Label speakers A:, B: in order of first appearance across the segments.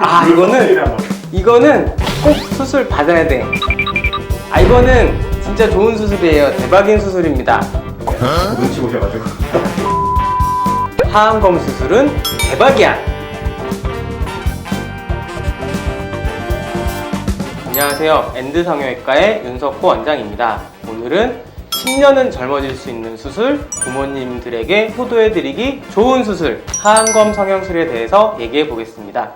A: 아, 이거는 꼭 수술 받아야 돼. 아, 이거는 진짜 좋은 수술이에요. 대박인 수술입니다.
B: 눈치 보셔가지고.
A: 하안검 수술은 대박이야. 안녕하세요. 엔드 성형외과의 윤석호 원장입니다. 오늘은 10년은 젊어질 수 있는 수술, 부모님들에게 효도해드리기 좋은 수술, 하안검 성형술에 대해서 얘기해 보겠습니다.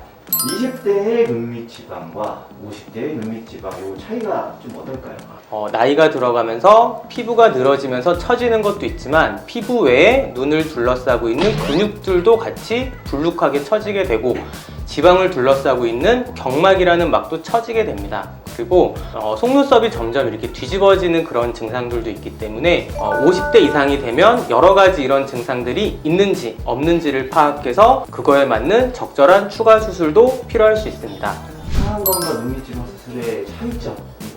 B: 20대의 눈밑 지방과 50대의 눈밑 지방 요 차이가 좀 어떨까요?
A: 나이가 들어가면서 피부가 늘어지면서 처지는 것도 있지만 피부 외에 눈을 둘러싸고 있는 근육들도 같이 불룩하게 처지게 되고 지방을 둘러싸고 있는 경막이라는 막도 처지게 됩니다. 그리고 속눈썹이 점점 이렇게 뒤집어지는 그런 증상들도 있기 때문에 50대 이상이 되면 여러 가지 이런 증상들이 있는지 없는지를 파악해서 그거에 맞는 적절한 추가 수술도 필요할 수 있습니다.
B: 하안검과 눈밑 지방 수술의 차이점이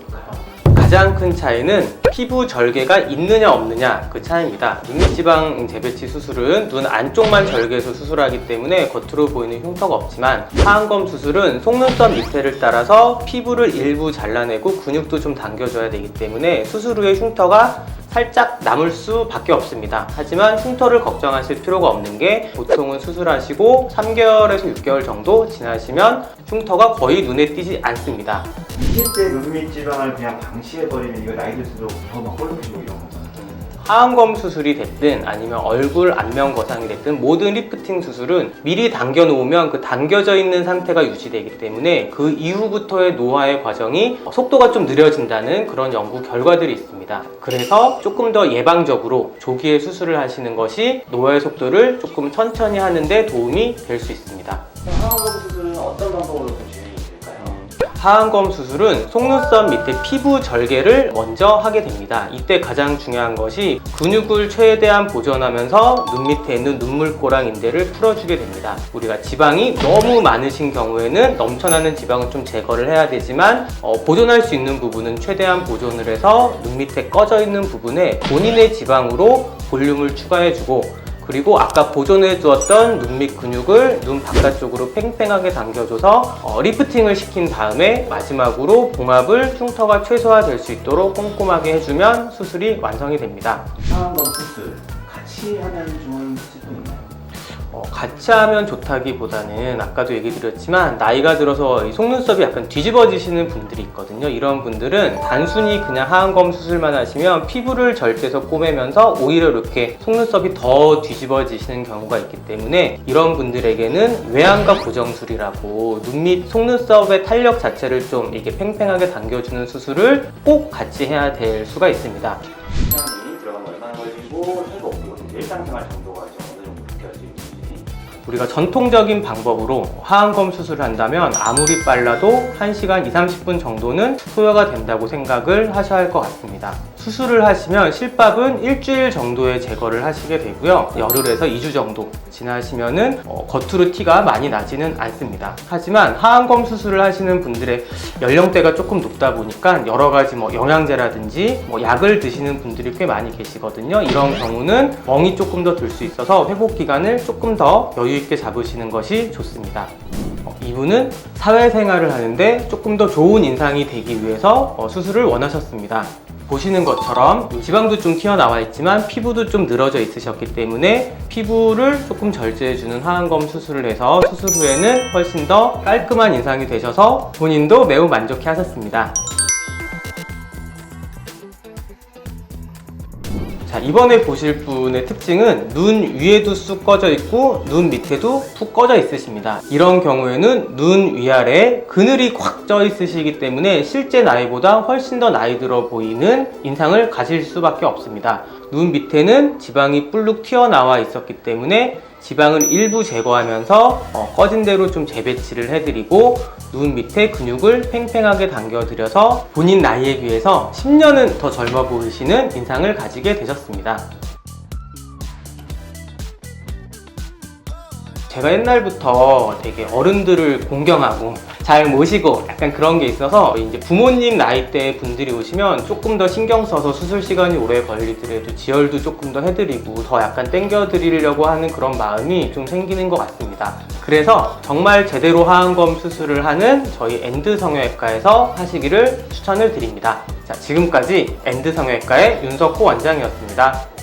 B: 뭘까요?
A: 가장 큰 차이는 피부 절개가 있느냐 없느냐 그 차이입니다. 눈밑지방 재배치 수술은 눈 안쪽만 절개해서 수술하기 때문에 겉으로 보이는 흉터가 없지만 하안검 수술은 속눈썹 밑에를 따라서 피부를 일부 잘라내고 근육도 좀 당겨줘야 되기 때문에 수술 후에 흉터가 살짝 남을 수밖에 없습니다. 하지만 흉터를 걱정하실 필요가 없는 게 보통은 수술하시고 3개월에서 6개월 정도 지나시면 흉터가 거의 눈에 띄지 않습니다.
B: 20대 눈밑 지방을 그냥 방치해버리면 이거 나이 들수록 더 막 꼴록해지고 이런 건가요?
A: 하안검 수술이 됐든 아니면 얼굴 안면 거상이 됐든 모든 리프팅 수술은 미리 당겨 놓으면 그 당겨져 있는 상태가 유지되기 때문에 그 이후부터의 노화의 과정이 속도가 좀 느려진다는 그런 연구 결과들이 있습니다. 그래서 조금 더 예방적으로 조기에 수술을 하시는 것이 노화의 속도를 조금 천천히 하는데 도움이 될 수 있습니다.
B: 하안검 수술은 어떤 방법으로 좀 진행이 될까요?
A: 하안검 수술은 속눈썹 밑에 피부 절개를 먼저 하게 됩니다. 이때 가장 중요한 것이 근육을 최대한 보존하면서 눈 밑에 있는 눈물꼬랑 인대를 풀어주게 됩니다. 우리가 지방이 너무 많으신 경우에는 넘쳐나는 지방은 좀 제거를 해야 되지만 보존할 수 있는 부분은 최대한 보존을 해서 눈 밑에 꺼져 있는 부분에 본인의 지방으로 볼륨을 추가해주고 그리고 아까 보존해 두었던 눈밑 근육을 눈 바깥쪽으로 팽팽하게 당겨줘서 리프팅을 시킨 다음에 마지막으로 봉합을 흉터가 최소화될 수 있도록 꼼꼼하게 해주면 수술이 완성이 됩니다.
B: 하안검 수술 같이 하면 좋은 수술도 있나요?
A: 같이 하면 좋다기보다는 아까도 얘기 드렸지만 나이가 들어서 이 속눈썹이 약간 뒤집어지시는 분들이 있거든요. 이런 분들은 단순히 그냥 하안검 수술만 하시면 피부를 절제해서 꼬매면서 오히려 이렇게 속눈썹이 더 뒤집어지시는 경우가 있기 때문에 이런 분들에게는 외안과 고정술이라고 눈밑 속눈썹의 탄력 자체를 좀 이렇게 팽팽하게 당겨주는 수술을 꼭 같이 해야 될 수가 있습니다.
B: 시간이 들어가면 얼마나 걸리고 회복 그리고 일상생활 정도가 좀 어느 정도 느껴질 수 있는지.
A: 우리가 전통적인 방법으로 하안검 수술을 한다면 아무리 빨라도 1시간 20-30분 정도는 소요가 된다고 생각을 하셔야 할 것 같습니다. 수술을 하시면 실밥은 일주일 정도의 제거를 하시게 되고요. 열흘에서 2주 정도 지나시면은 겉으로 티가 많이 나지는 않습니다. 하지만 하안검 수술을 하시는 분들의 연령대가 조금 높다 보니까 여러 가지 영양제라든지 약을 드시는 분들이 꽤 많이 계시거든요. 이런 경우는 멍이 조금 더 들 수 있어서 회복 기간을 조금 더 여유 있게 잡으시는 것이 좋습니다. 이분은 사회생활을 하는데 조금 더 좋은 인상이 되기 위해서 수술을 원하셨습니다. 보시는 것처럼 지방도 좀 튀어나와 있지만 피부도 좀 늘어져 있으셨기 때문에 피부를 조금 절제해주는 하안검 수술을 해서 수술 후에는 훨씬 더 깔끔한 인상이 되셔서 본인도 매우 만족해 하셨습니다. 자, 이번에 보실 분의 특징은 눈 위에도 쑥 꺼져 있고 눈 밑에도 푹 꺼져 있으십니다. 이런 경우에는 눈 위아래에 그늘이 꽉 쪄 있으시기 때문에 실제 나이보다 훨씬 더 나이 들어 보이는 인상을 가질 수밖에 없습니다. 눈 밑에는 지방이 불룩 튀어나와 있었기 때문에 지방을 일부 제거하면서 꺼진 대로 좀 재배치를 해드리고 눈 밑에 근육을 팽팽하게 당겨드려서 본인 나이에 비해서 10년은 더 젊어 보이시는 인상을 가지게 되셨습니다. 제가 옛날부터 되게 어른들을 공경하고 잘 모시고 약간 그런 게 있어서 이제 부모님 나이대 분들이 오시면 조금 더 신경 써서 수술 시간이 오래 걸리더라도 지혈도 조금 더 해드리고 더 약간 땡겨 드리려고 하는 그런 마음이 좀 생기는 것 같습니다. 그래서 정말 제대로 하안검 수술을 하는 저희 엔드 성형외과에서 하시기를 추천을 드립니다. 자, 지금까지 엔드 성형외과의 윤석호 원장이었습니다.